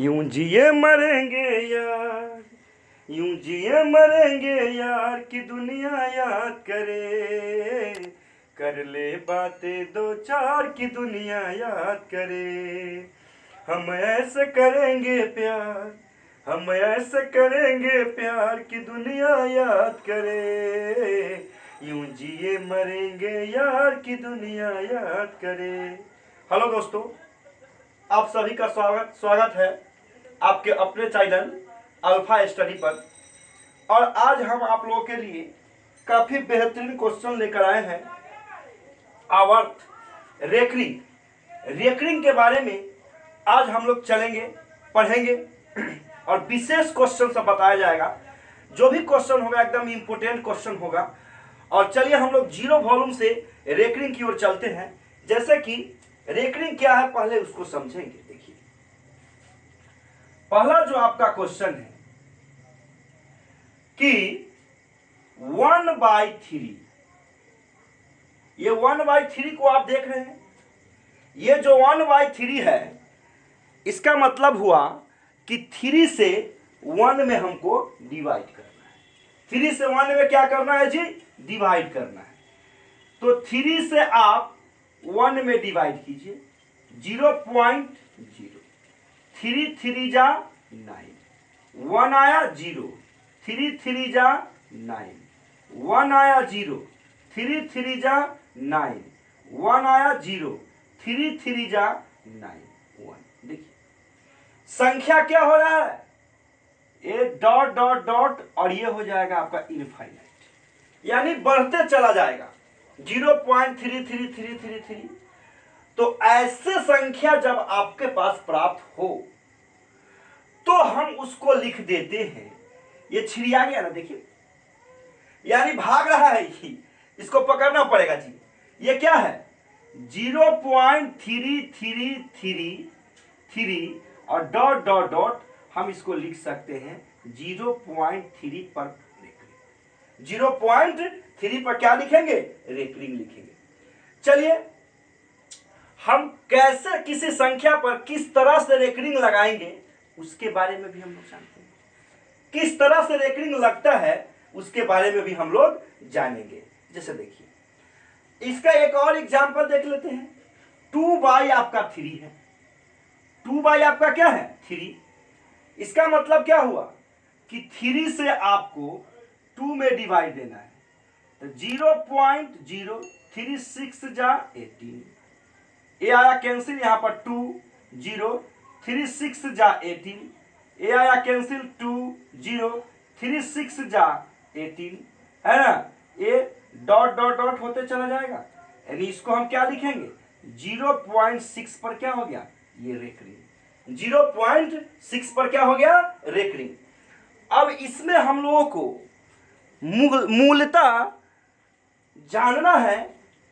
यूं जिए मरेंगे यार, यूं जिए मरेंगे यार कि दुनिया याद करे, कर ले बातें दो चार की दुनिया याद करे। हम ऐसे करेंगे प्यार, हम ऐसे करेंगे प्यार कि दुनिया याद करे, यूं जिए मरेंगे यार कि दुनिया याद करे। हेलो दोस्तों, आप सभी का स्वागत स्वागत है आपके अपने चैनल अल्फा स्टडी पर। और आज हम आप लोगों के लिए काफी बेहतरीन क्वेश्चन लेकर आए हैं। आवर्त रेकरिंग के बारे में आज हम लोग चलेंगे, पढ़ेंगे और विशेष क्वेश्चन सब बताया जाएगा। जो भी क्वेश्चन होगा एकदम इंपोर्टेंट क्वेश्चन होगा। और चलिए हम लोग जीरो वॉल्यूम से रेकरिंग की ओर चलते हैं। जैसे कि रेकरिंग क्या है पहले उसको समझेंगे। देखिए, पहला जो आपका क्वेश्चन है कि 1/3, ये 1/3 को आप देख रहे हैं। ये जो 1/3 है इसका मतलब हुआ कि 3 से 1 में हमको डिवाइड करना है। 3 से 1 में क्या करना है जी? डिवाइड करना है। तो 3 से आप 1 में डिवाइड कीजिए, 0.0। 3 3 जा 9, 1 आया 0, 3 3 जा 9, 1 आया 0, 3 3 जा 9, 1 आया 0, 3 3 जा 9, 1। देखिए संख्या क्या हो रहा है, ये डॉट डॉट डॉट और ये हो जाएगा आपका इनफाइनाइट, यानी बढ़ते चला जाएगा 0.333333। तो ऐसे संख्या जब आपके पास प्राप्त हो तो हम उसको लिख देते हैं। ये छिड़िया गया ना, देखिए यानी भाग रहा है ही, इसको पकड़ना पड़ेगा जी। ये क्या है? 0.3333 और डॉट डॉट डॉट हम इसको लिख सकते हैं 0.3 पर रेकरिंग। 0.3 पर क्या लिखेंगे? रेकरिंग लिखेंगे। चलिए हम कैसे किसी संख्या पर किस तरह से रेकरिंग लगाएंगे उसके बारे में भी हम लोग जानते हैं। किस तरह से रेकरिंग लगता है उसके बारे में भी हम लोग जानेंगे। जैसे देखिए, इसका एक और एग्जांपल देख लेते हैं। 2/, आपका 3 है। 2/, आपका क्या है? 3। इसका मतलब क्या हुआ कि 3 से आपको 2 में डिवाइड देना है। तो 0.036 जा 18, ये आया कैंसिल, यहां पर 2 0 36 जा 18, ये आया कैंसिल 2 0 36 जा 18, है ना। ये डॉट डॉट डॉट होते चला जाएगा, यानी इसको हम क्या लिखेंगे? 0.6 पर क्या हो गया? ये रेकरिंग। 0.6 पर क्या हो गया? रेकरिंग। अब इसमें हम लोगों को मूलतः जानना है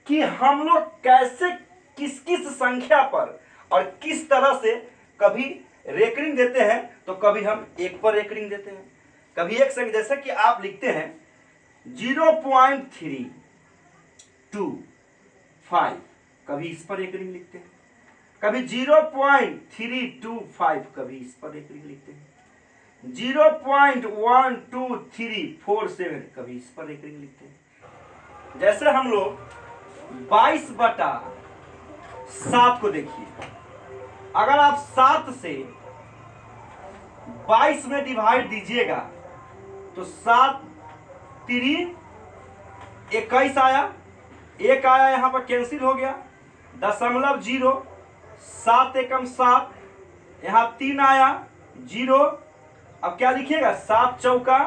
कि हम लोग कैसे किस किस संख्या पर और किस तरह से कभी रेकरिंग देते हैं, तो कभी हम 1 पर रेकरिंग देते हैं, कभी एक संख्या जैसे कि आप लिखते हैं 0.325, कभी इस पर रेकरिंग लिखते हैं। कभी 0.325, कभी इस पर रेकरिंग लिखते हैं। 0.12347, कभी इस पर रेकरिंग लिखते हैं। जैसे हम लोग 22/7 को देखिए, अगर आप 7 से 22 में डिवाइड दीजिएगा तो 7 3 21 आया, 1 आया यहां पर कैंसिल हो गया, 0.0, 7 एकम 7, यहां 3 आया 0। अब क्या लिखिएगा? 7 चौका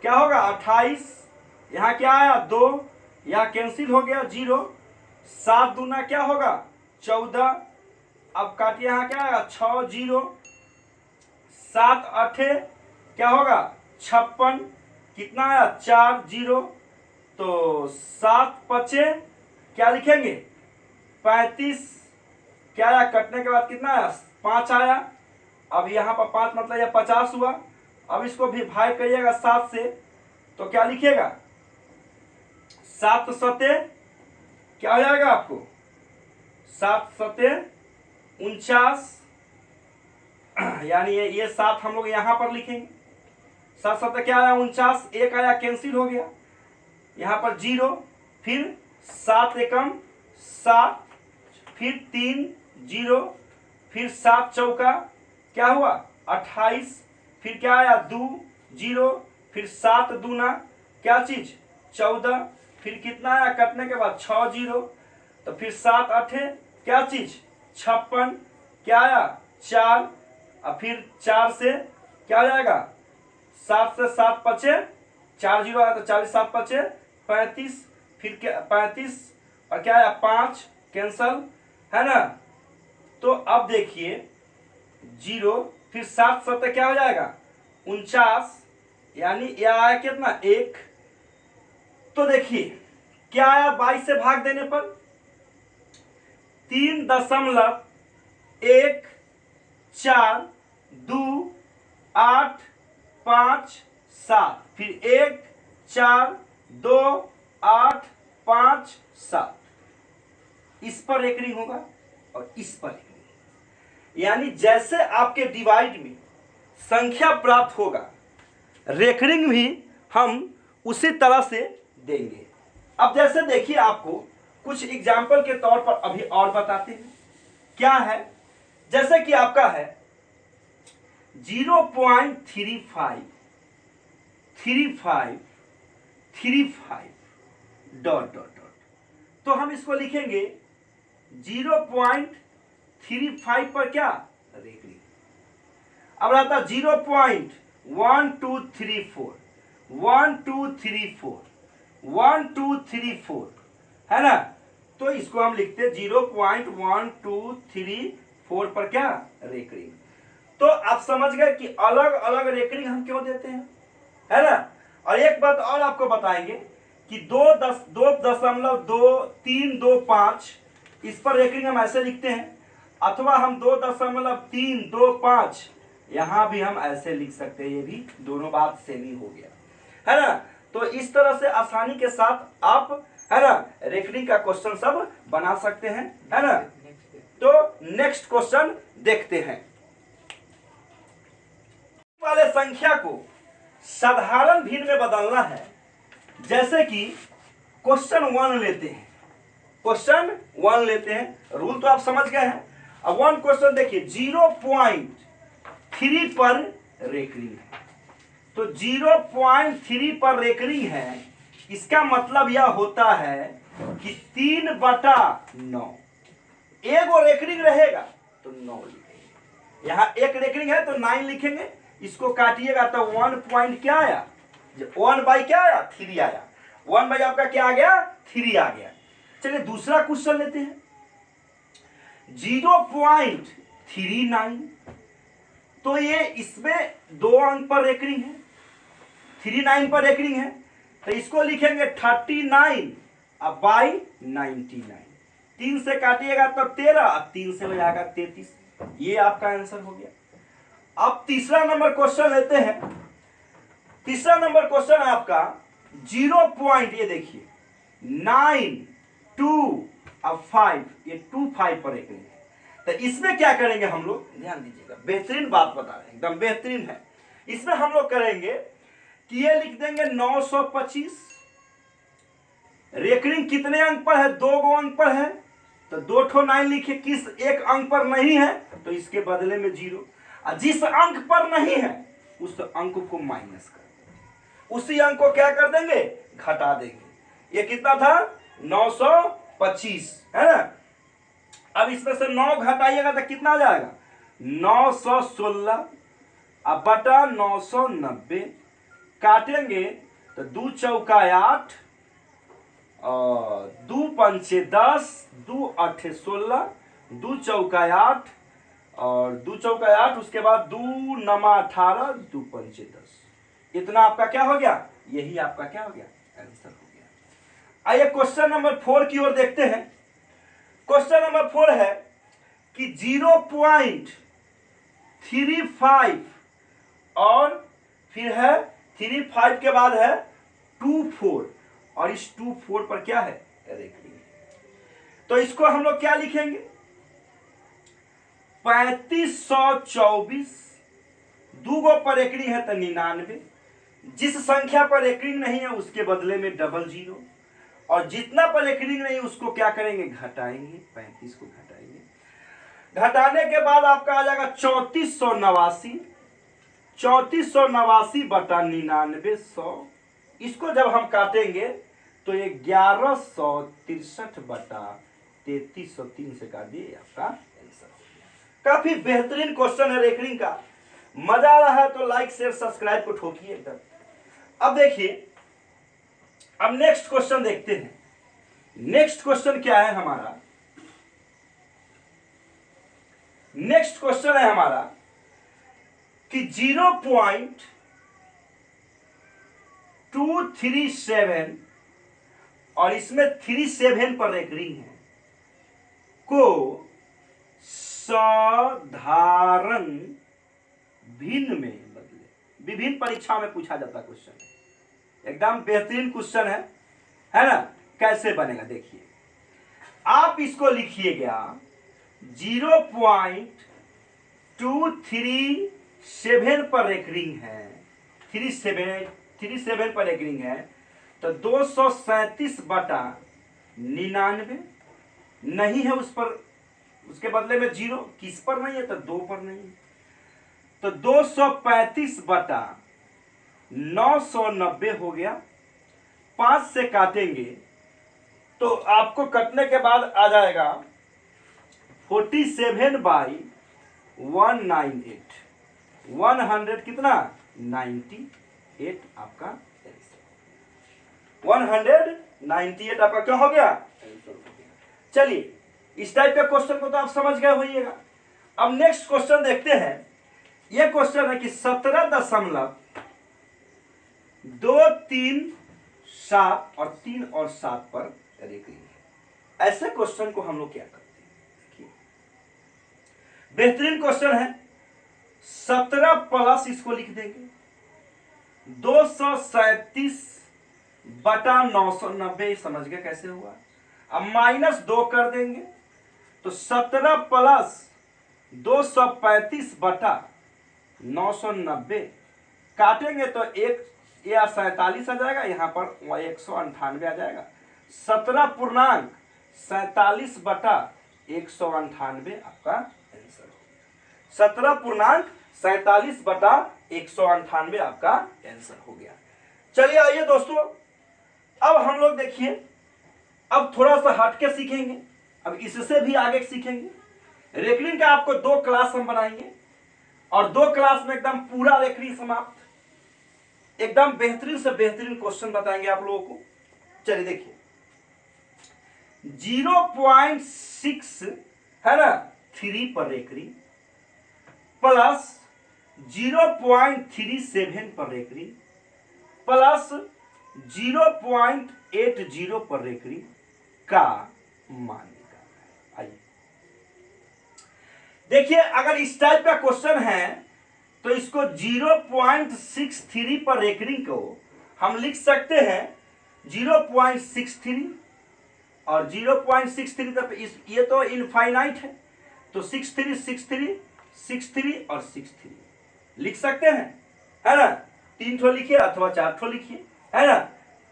क्या होगा? 28, यहां क्या आया 2, यहां कैंसिल हो गया 0, 7 दूना क्या होगा? 14। अब काटिए, यहां क्या आएगा? 6 0, 7 8 क्या होगा? 56, कितना आया? 4 0। तो 7 5 क्या लिखेंगे? 35, क्या आया? कटने के बाद कितना आया? 5 आया। अब यहां पर 5 मतलब यह 50 हुआ। अब इसको भी भाग करिएगा 7 से, तो क्या लिखिएगा? 7 7 क्या हो जाएगा आपको? 7 7 49, यानी ये 7 हम लोग यहाँ पर लिखेंगे। 7 7 क्या आया 49, एक आया कैंसिल हो गया, यहाँ पर 0, फिर 7 एकम 7, फिर 3 0, फिर 7 चौका क्या हुआ 28, फिर क्या आया 2 0, फिर 7 दूना क्या चीज 14, फिर कितना आया कटने के बाद 6 0, तो फिर 7 8 क्या चीज 56, क्या आया 4, और फिर 4 से क्या हो जाएगा 7 से 7 पचे 4 0 आया तो 40 7 पचे 35, फिर क्या 35 और क्या आया 5 कैंसल है ना। तो अब देखिए 0, फिर 7 7 क्या हो जाएगा 49, यानी यह आया कितना 1। तो देखिए क्या आया 22 से भाग देने पर 3.142557, फिर 1 4 2 8 5 7, इस पर रेकरिंग होगा और इस पर रेकरिंग, यानी जैसे आपके डिवाइड में संख्या प्राप्त होगा रेकरिंग भी हम उसी तरह से देंगे। अब जैसे देखिए आपको कुछ एग्जाम्पल के तौर पर अभी और बताते हैं क्या है। जैसे कि आपका है 0.35 डॉट डॉट डॉट, तो हम इसको लिखेंगे 0.35 पर क्या रेकरिंग। अब रहता 0.1234 1234 है ना, तो इसको हम लिखते 0.1234 पर क्या रेकरिंग। तो आप समझ गए कि अलग अलग रेकरिंग हम क्यों देते हैं, है ना। और एक बात और आपको बताएंगे कि 2.2325 इस पर रेकरिंग हम ऐसे लिखते हैं, अथवा हम 2.325 यहां भी हम ऐसे लिख सकते हैं, ये भी दोनों बात सेम ही हो गया, है ना। तो इस तरह से आसानी के साथ आप है ना रेकरिंग का क्वेश्चन सब बना सकते हैं, है ना। तो नेक्स्ट क्वेश्चन देखते हैं। वाले संख्या को साधारण भिन्न में बदलना है। जैसे कि क्वेश्चन 1 लेते हैं, क्वेश्चन 1 लेते हैं, रूल तो आप समझ गए हैं। अब 1 क्वेश्चन देखिए 0.3 पर रेकरिंग है, तो 0.3 पर रेकरिंग है, इसका मतलब यह होता है कि 3/9 एगो रेकरिंग रहेगा तो 9 लिखेंगे, यहां एक रेकरिंग है तो 9 लिखेंगे, इसको काटिएगा तो 1 पॉइंट क्या आया 1 बाई क्या आया 3 आया, 1 बाई आपका क्या आ गया 3 आ गया। चलिए दूसरा क्वेश्चन लेते हैं 0.39, तो ये इसमें 2 अंक पर रेकरिंग है, 39 पर रेकरिंग है, तो इसको लिखेंगे 39 अब बाई 99, 3 से काटिएगा तो 13, 3 से हो जाएगा 33, ये आपका आंसर हो गया। अब तीसरा नंबर क्वेश्चन लेते हैं। तीसरा नंबर क्वेश्चन है आपका 0. ये देखिए 9 2 अब 5, ये 25 पर रेकरिंग है, तो इसमें क्या करेंगे हम लोग, ध्यान दीजिएगा, बेहतरीन बात बता रहे हैं, एकदम बेहतरीन है। इसमें हम लोग करेंगे कि ये लिख देंगे 925, रेकरिंग कितने अंक पर है 2 अंक पर है, तो 2 ठो 9 लिखे, किस एक अंक पर नहीं है तो इसके बदले में 0, और जिस अंक पर नहीं है उस अंक को माइनस कर देंगे, उसी अंक को क्या कर देंगे घटा देंगे। ये कितना था 925 है ना। अब इसमें से 9 घटाइएगा तो कितना आ जाएगा 916, अब बटा 990, काटेंगे तो 2 चौका 8 और 2 पंचे 10, 2 8 16, 2 चौका 8 और 2 चौका 8, उसके बाद 2 नमा 18, 2 पंचे 10, इतना आपका क्या हो गया, यही आपका क्या हो गया आंसर हो गया। आइए क्वेश्चन नंबर 4 की ओर देखते हैं। क्वेश्चन नंबर 4 है कि 0.35 और फिर है 35 के बाद है 24, और इस 24 पर क्या है रेकरिंग, तो इसको हम लोग क्या लिखेंगे 3524 दूगो पर एकरिंग है तो 99। जिस संख्या पर एकरिंग नहीं है उसके बदले में डबल जीरो, और जितना पर एकरिंग नहीं उसको क्या करेंगे, घटाएंगे। 35 को घटाएंगे, घटाने के बाद आपका आ जाएगा 3489। 3489 बटा 9900, इसको जब हम काटेंगे तो 1163 बटा 3303 से काट दिए, आपका आंसर हो गया। काफी बेहतरीन क्वेश्चन है रेकरिंग का। मजा आ रहा है तो लाइक शेयर सब्सक्राइब को ठोकिए एकदम। अब देखिए, अब नेक्स्ट क्वेश्चन देखते हैं। नेक्स्ट क्वेश्चन क्या है हमारा, नेक्स्ट क्वेश्चन है हमारा कि 0.237 और इसमें 37 पर रेकरिंग है को साधारण भिन्न में बदले। विभिन्न परीक्षा में पूछा जाता क्वेश्चन है, एकदम बेहतरीन क्वेश्चन है ना। कैसे बनेगा देखिए, आप इसको लिखिएगा 0.237 पर रेकरिंग है, 37 पर रेकरिंग है तो 237 बटा 99 नहीं है उस पर, उसके बदले में जीरो, किस पर नहीं है तो 2 पर नहीं है, तो 235 बटा 990 हो गया। 5 से काटेंगे तो आपको कटने के बाद आ जाएगा 47/198, 100 कितना 98 आपका आंसर, 198 आपका क्या हो गया आंसर हो गया। चलिए, इस टाइप के क्वेश्चन को तो आप समझ गए होइएगा। अब नेक्स्ट क्वेश्चन देखते हैं। यह क्वेश्चन है कि 17.237 और 3 और 7 पर रेकरिंग है। ऐसे क्वेश्चन को हम लोग क्या करते हैं, बेहतरीन क्वेश्चन है। 17 प्लस इसको लिख देंगे 237 बटा 990, समझ गए कैसे हुआ। अब -2 कर देंगे तो 17 प्लस 235 बटा 990 काटेंगे तो 1 या 47 आ जाएगा, यहां पर 198 आ जाएगा। 17.47 बटा 198 आपका आंसर हो गया। 17.47 बटा 198 आपका आंसर हो गया। चलिए आइए दोस्तों, अब हम लोग देखिए, अब थोड़ा सा हटके सीखेंगे, अब इससे भी आगे सीखेंगे। रेकरिंग का आपको 2 क्लास हम बनाएंगे और 2 क्लास में एकदम पूरा रेकरिंग समाप्त, एकदम बेहतरीन से बेहतरीन क्वेश्चन बताएंगे आप लोगों को। चलिए देखिए, 0.6 है ना 3 पर रेकरिंग प्लस 0.37 पर रेकरिंग प्लस 0.80 पर रेकरिंग का मान निकालना है। आइए देखिए, अगर इस टाइप का क्वेश्चन है तो इसको 0.63 पर रेकरिंग को हम लिख सकते हैं 0.63 और 0.63 तक, ये तो इनफाइनाइट है तो 63 63 63 और 63 लिख सकते हैं, है ना। 3 ठो लिखिए अथवा 4 ठो लिखिए, है ना।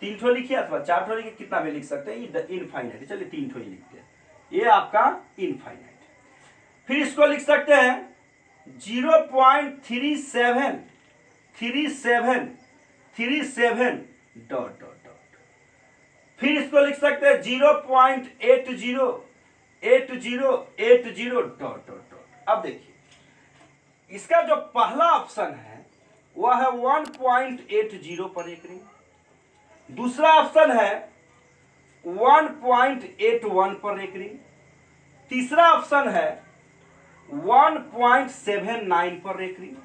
3 ठो लिखिए अथवा 4 ठो लिखिए, कितना भी लिख सकते हैं, ये इनफाइनाइट। चलिए 3 ठो ही लिखते हैं, ये आपका इनफाइनाइट। फिर इसको लिख सकते हैं 0.37 डॉट डॉट डॉट। फिर इसको लिख सकते हैं 0.80 डॉट डॉट डॉट। अब देखिए, इसका जो पहला ऑप्शन है वह है 1.80 पर रेकरिंग, दूसरा ऑप्शन है 1.81 पर रेकरिंग, तीसरा ऑप्शन है 1.79 पर रेकरिंग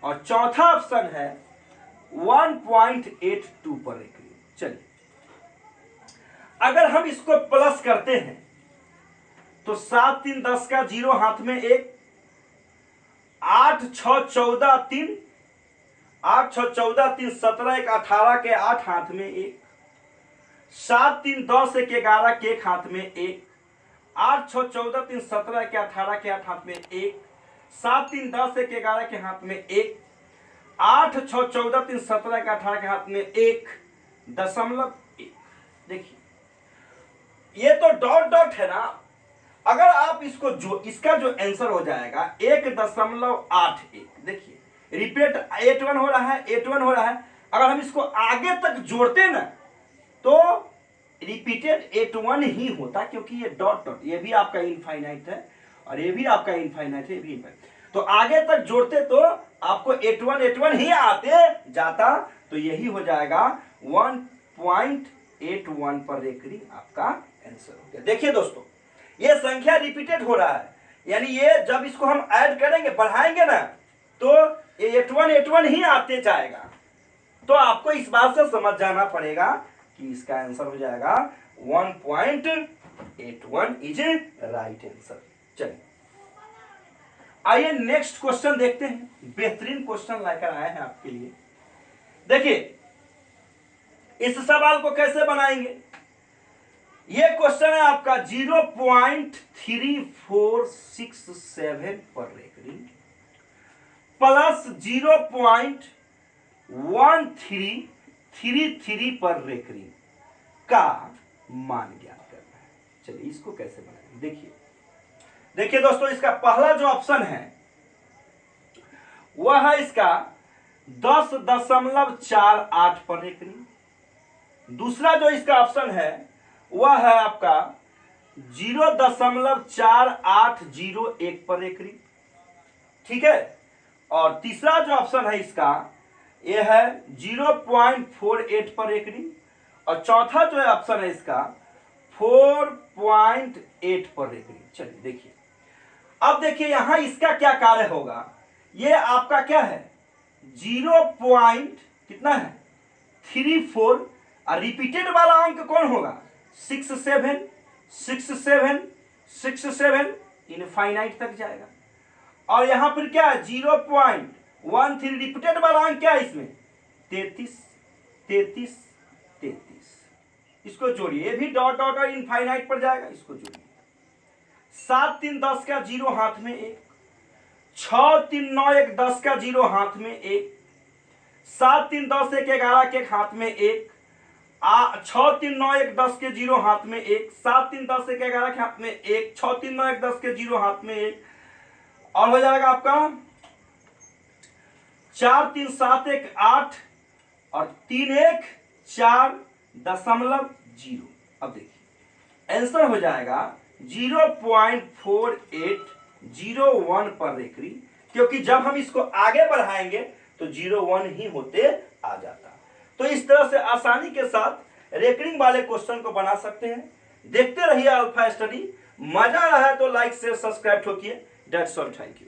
और चौथा ऑप्शन है 1.82 पर रेकरिंग। चलिए, अगर हम इसको प्लस करते हैं तो 7 3 10 का 0 हाथ में 1, 8 6 14 3, 8 6 14 3 17 1 18 के 8 हाथ में 1, 7 3 10 1 11 के 1 हाथ में 1, 8 6 14 3 17 के 18 के हाथ में 1, 7 3 10 1 11 के हाथ में 1, 8 6 14 3 17 के 18 के हाथ में 1.1। देखिए ये तो डॉट डॉट है ना। अगर आप इसको जो इसका जो आंसर हो जाएगा 1.81। देखिए रिपीट 81 हो रहा है, 81 हो रहा है। अगर हम इसको आगे तक जोड़ते ना तो रिपीटेड 81 ही होता, क्योंकि ये डॉट डॉट ये भी आपका इनफाइनाइट है और ये भी आपका इनफाइनाइट है, ये भी इनफाइनाइट। तो आगे तक जोड़ते तो आपको 81 ही आते जाता, तो यही हो जाएगा 1.81 पर रेकरिंग आपका आंसर हो गया। देखिए दोस्तों ये संख्या रिपीटेड हो रहा है, यानी ये जब इसको हम ऐड करेंगे बढ़ाएंगे ना तो ये 81 ही आते जाएगा। तो आपको इस बात से समझ जाना पड़ेगा कि इसका आंसर हो जाएगा 1.81 इज राइट आंसर। चलिए आइए नेक्स्ट क्वेश्चन देखते हैं। बेहतरीन क्वेश्चन लेकर आए हैं आपके लिए। देखिए इस सवाल को कैसे बनाएंगे। ये क्वेश्चन है आपका 0.3467 पर रेकरिंग प्लस 0.1333 पर रेकरिंग का मान ज्ञात करना है। चलिए इसको कैसे बनाएंगे। देखिए दोस्तों इसका पहला जो ऑप्शन है वह है इसका 10.48 पर रेकरिंग। दूसरा जो इसका ऑप्शन है वह है आपका 0.4801 पर रेकरिंग, ठीक है। और तीसरा जो ऑप्शन है इसका यह है 0.48 पर रेकरिंग और चौथा जो ऑप्शन है इसका 4.8 पर रेकरिंग। चलिए देखिए अब देखिए यहां इसका क्या कार्य होगा। ये आपका क्या है कितना है 34 और रिपीटेड वाला अंक कौन होगा 67 67 67 इनफाइनाइट तक जाएगा। और यहां पर क्या है 0.13 रिपीटेड वाला अंक क्या है इसमें 33 33 33। इसको जोड़िए, ये भी डॉट डॉट और इनफाइनाइट पर जाएगा। इसको जोड़िए 7 3 10 का 0 हाथ में 1, 6 3 9 1 10 का 0 हाथ में 1, 7 3 10 1 11 के हाथ में 1, 6 3 9 1 10 के 0 हाथ में 1, 7 3 10 1 11 के हाथ में 1, 6 3 9 1 10 के 0 हाथ में 1, और हो जाएगा आपका 4 3 7 1 8 और 3 1 4.0। अब देखिए आंसर हो जाएगा 0.4801 पर रेकरिंग, क्योंकि जब हम इसको आगे बढ़ाएंगे तो 01 ही होते आ जाता। तो इस तरह से आसानी के साथ रेकरिंग वाले क्वेश्चन को बना सकते हैं। देखते रहिए अल्फा स्टडी। मजा आ रहा है तो लाइक शेयर सब्सक्राइब ठोकिए। That's all, thank you.